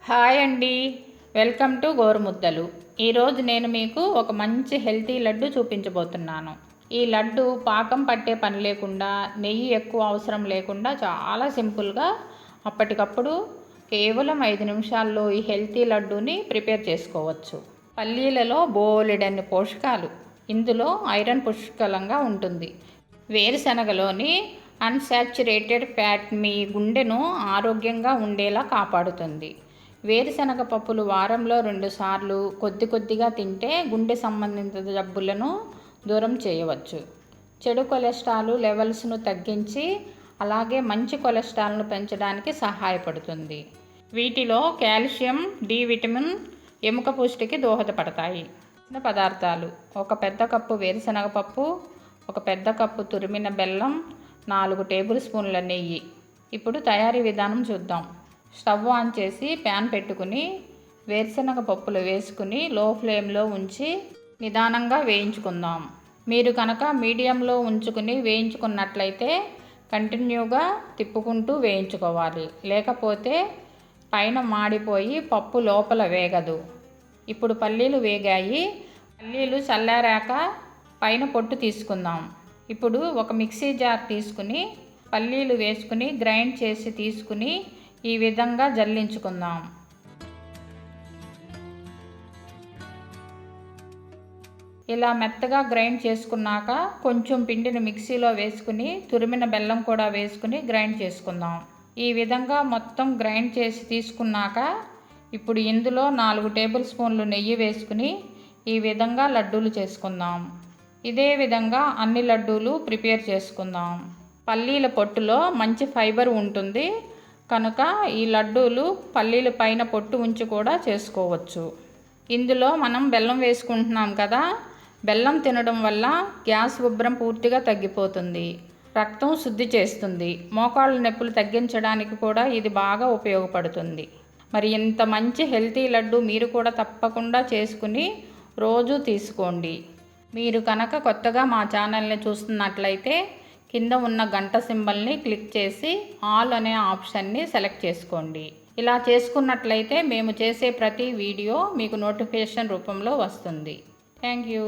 Hi అండి, welcome to గోరుముద్దలు. ఈరోజు నేను మీకు ఒక మంచి హెల్తీ లడ్డు చూపించబోతున్నాను. ఈ లడ్డు పాకం పట్టే పని లేకుండా, నెయ్యి ఎక్కువ అవసరం లేకుండా చాలా సింపుల్గా అప్పటికప్పుడు కేవలం 5 నిమిషాల్లో ఈ హెల్తీ లడ్డూని ప్రిపేర్ చేసుకోవచ్చు. పల్లీలలో బోలెడన్ని పోషకాలు, ఇందులో ఐరన్ పుష్కలంగా ఉంటుంది. వేరుశనగలోని అన్సాచురేటెడ్ ఫ్యాట్ మీ గుండెను ఆరోగ్యంగా ఉండేలా కాపాడుతుంది. వేరుశనగ పప్పులు వారంలో 2 సార్లు కొద్ది కొద్దిగా తింటే గుండె సంబంధిత జబ్బులను దూరం చేయవచ్చు. చెడు కొలెస్ట్రాల్ లెవెల్స్ను తగ్గించి అలాగే మంచి కొలెస్ట్రాల్ను పెంచడానికి సహాయపడుతుంది. వీటిలో కాల్షియం, డి విటమిన్ ఎముక పుష్టికి దోహదపడతాయి. పదార్థాలు: 1 పెద్ద కప్పు వేరుశనగ పప్పు, 1 పెద్ద కప్పు తురిమిన బెల్లం, 4 టేబుల్ స్పూన్ల నెయ్యి. ఇప్పుడు తయారీ విధానం చూద్దాం. స్టవ్ ఆన్ చేసి ప్యాన్ పెట్టుకుని వేరుశనగ పప్పులు వేసుకుని లో ఫ్లేమ్లో ఉంచి నిదానంగా వేయించుకుందాం. మీరు కనుక మీడియంలో ఉంచుకుని వేయించుకున్నట్లయితే కంటిన్యూగా తిప్పుకుంటూ వేయించుకోవాలి, లేకపోతే పైన మాడిపోయి పప్పు లోపల వేగదు. ఇప్పుడు పల్లీలు వేగాయి. పల్లీలు చల్లారాక పైన పొట్టు తీసుకుందాం. ఇప్పుడు ఒక మిక్సీ జార్ తీసుకుని పల్లీలు వేసుకుని గ్రైండ్ చేసి తీసుకుని ఈ విధంగా జల్లించుకుందాం. ఇలా మెత్తగా గ్రైండ్ చేసుకున్నాక కొంచెం పిండిని మిక్సీలో వేసుకుని తురిమిన బెల్లం కూడా వేసుకుని గ్రైండ్ చేసుకుందాం. ఈ విధంగా మొత్తం గ్రైండ్ చేసి తీసుకున్నాక ఇప్పుడు ఇందులో 4 టేబుల్ స్పూన్లు నెయ్యి వేసుకుని ఈ విధంగా లడ్డూలు చేసుకుందాం. ఇదే విధంగా అన్ని లడ్డూలు ప్రిపేర్ చేసుకుందాం. పల్లీల పొట్టులో మంచి ఫైబర్ ఉంటుంది కనుక ఈ లడ్డూలు పల్లీల పైన పొట్టు ఉంచి కూడా చేసుకోవచ్చు. ఇందులో మనం బెల్లం వేసుకుంటున్నాం కదా, బెల్లం తినడం వల్ల గ్యాస్ ఉబ్బరం పూర్తిగా తగ్గిపోతుంది, రక్తం శుద్ధి చేస్తుంది, మోకాళ్ళ నొప్పులు తగ్గించడానికి కూడా ఇది బాగా ఉపయోగపడుతుంది. మరి ఇంత మంచి హెల్తీ లడ్డు మీరు కూడా తప్పకుండా చేసుకుని రోజు తీసుకోండి. మీరు కనుక కొత్తగా మా ఛానల్ని చూస్తున్నట్లయితే కింద ఉన్న గంట సింబల్ని క్లిక్ చేసి ఆల్ అనే ఆప్షన్ని సెలెక్ట్ చేసుకోండి. ఇలా చేసుకున్నట్లయితే మేము చేసే ప్రతి వీడియో మీకు నోటిఫికేషన్ రూపంలో వస్తుంది. Thank you.